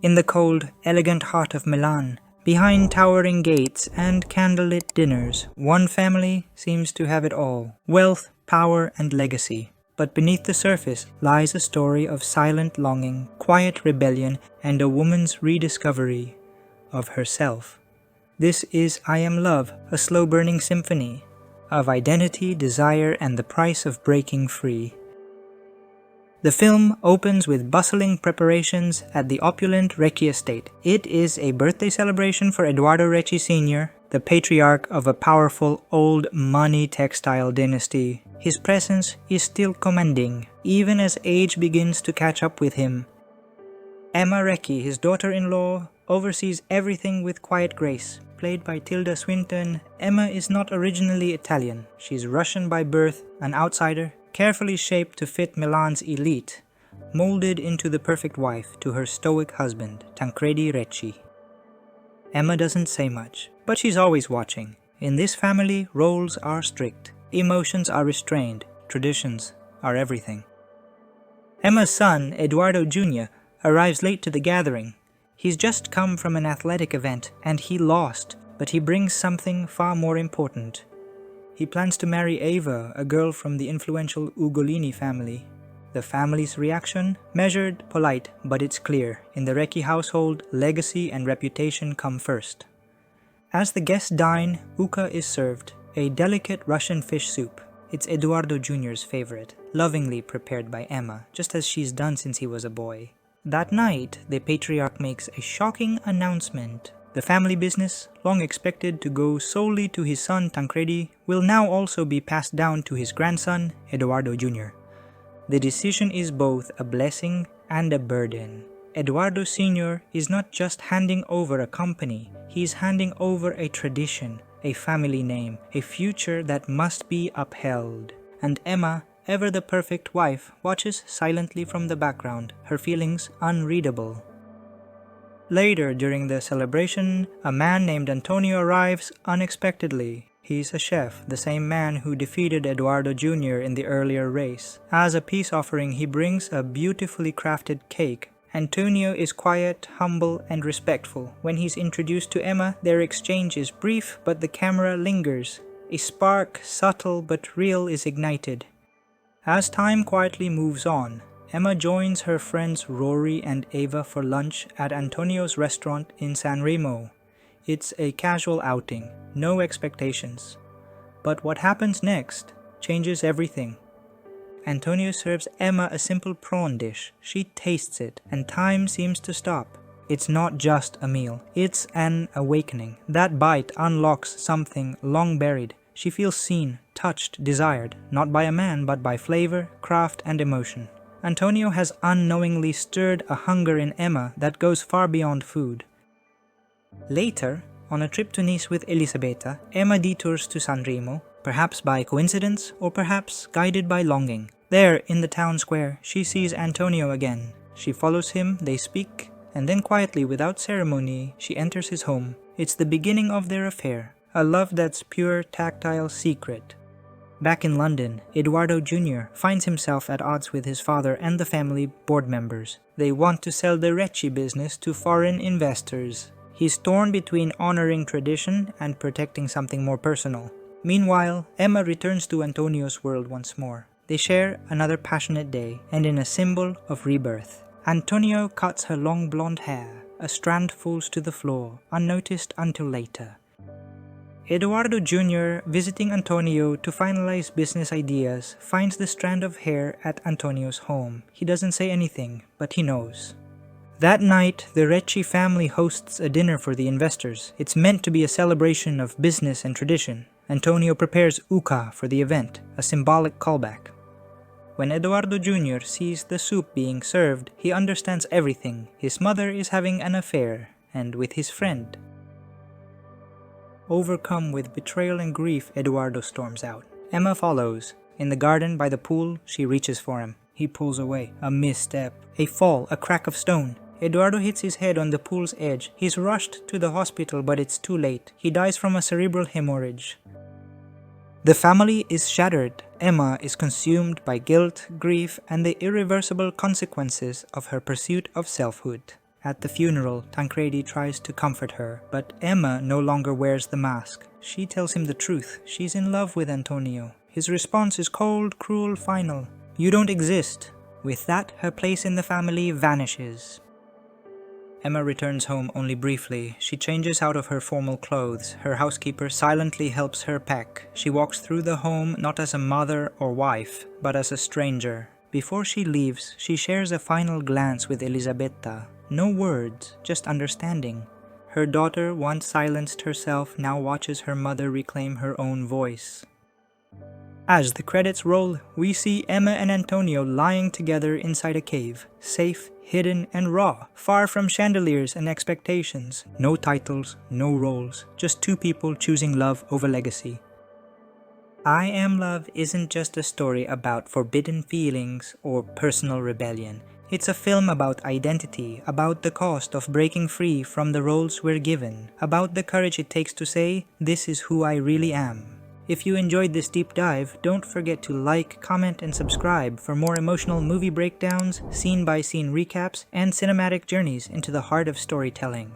In the cold, elegant heart of Milan, behind towering gates and candlelit dinners, one family seems to have it all: wealth, power, and legacy. But beneath the surface lies a story of silent longing, quiet rebellion, and a woman's rediscovery of herself. This is I Am Love, a slow-burning symphony of identity, desire, and the price of breaking free. The film opens with bustling preparations at the opulent Recchi estate. It is a birthday celebration for Edoardo Recchi Sr., the patriarch of a powerful old money textile dynasty. His presence is still commanding, even as age begins to catch up with him. Emma Recchi, his daughter-in-law, oversees everything with quiet grace. Played by Tilda Swinton, Emma is not originally Italian. She's Russian by birth, an outsider, carefully shaped to fit Milan's elite, molded into the perfect wife to her stoic husband, Tancredi Recchi. Emma doesn't say much, but she's always watching. In this family, roles are strict, emotions are restrained, traditions are everything. Emma's son, Eduardo Jr., arrives late to the gathering. He's just come from an athletic event, and he lost, but he brings something far more important. He plans to marry Ava, a girl from the influential Ugolini family. The family's reaction? Measured, polite, but it's clear. In the Recchi household, legacy and reputation come first. As the guests dine, uka is served, a delicate Russian fish soup. It's Eduardo Jr.'s favorite, lovingly prepared by Emma, just as she's done since he was a boy. That night, the patriarch makes a shocking announcement. The family business, long expected to go solely to his son Tancredi, will now also be passed down to his grandson, Eduardo Jr. The decision is both a blessing and a burden. Eduardo Sr. is not just handing over a company, he's handing over a tradition, a family name, a future that must be upheld. And Emma, ever the perfect wife, watches silently from the background, her feelings unreadable. Later during the celebration, a man named Antonio arrives unexpectedly. He's a chef, the same man who defeated Eduardo Jr. in the earlier race. As a peace offering, he brings a beautifully crafted cake. Antonio is quiet, humble, and respectful. When he's introduced to Emma, their exchange is brief, but the camera lingers. A spark, subtle but real, is ignited. As time quietly moves on, Emma joins her friends Rory and Ava for lunch at Antonio's restaurant in San Remo. It's a casual outing, no expectations. But what happens next changes everything. Antonio serves Emma a simple prawn dish. She tastes it, and time seems to stop. It's not just a meal, it's an awakening. That bite unlocks something long buried. She feels seen, touched, desired, not by a man but by flavor, craft, and emotion. Antonio has unknowingly stirred a hunger in Emma that goes far beyond food. Later, on a trip to Nice with Elisabetta, Emma detours to Sanremo, perhaps by coincidence or perhaps guided by longing. There, in the town square, she sees Antonio again. She follows him, they speak, and then quietly, without ceremony, she enters his home. It's the beginning of their affair, a love that's pure, tactile, secret. Back in London, Eduardo Jr. finds himself at odds with his father and the family board members. They want to sell the Recchi business to foreign investors. He's torn between honoring tradition and protecting something more personal. Meanwhile, Emma returns to Antonio's world once more. They share another passionate day, and in a symbol of rebirth, Antonio cuts her long blonde hair. A strand falls to the floor, unnoticed until later. Eduardo Jr., visiting Antonio to finalize business ideas, finds the strand of hair at Antonio's home. He doesn't say anything, but he knows. That night, the Recchi family hosts a dinner for the investors. It's meant to be a celebration of business and tradition. Antonio prepares uka for the event, a symbolic callback. When Eduardo Jr. sees the soup being served, he understands everything. His mother is having an affair, and with his friend. Overcome with betrayal and grief, Eduardo storms out. Emma follows. In the garden by the pool, she reaches for him. He pulls away. A misstep. A fall, a crack of stone. Eduardo hits his head on the pool's edge. He's rushed to the hospital, but it's too late. He dies from a cerebral hemorrhage. The family is shattered. Emma is consumed by guilt, grief, and the irreversible consequences of her pursuit of selfhood. At the funeral, Tancredi tries to comfort her, but Emma no longer wears the mask. She tells him the truth. She's in love with Antonio. His response is cold, cruel, final. You don't exist. With that, her place in the family vanishes. Emma returns home only briefly. She changes out of her formal clothes. Her housekeeper silently helps her pack. She walks through the home not as a mother or wife, but as a stranger. Before she leaves, she shares a final glance with Elisabetta. No words, just understanding. Her daughter, once silenced herself, now watches her mother reclaim her own voice. As the credits roll, we see Emma and Antonio lying together inside a cave, safe, hidden, and raw, far from chandeliers and expectations. No titles, no roles, just two people choosing love over legacy. I Am Love isn't just a story about forbidden feelings or personal rebellion. It's a film about identity, about the cost of breaking free from the roles we're given, about the courage it takes to say, "This is who I really am." If you enjoyed this deep dive, don't forget to like, comment, and subscribe for more emotional movie breakdowns, scene-by-scene recaps, and cinematic journeys into the heart of storytelling.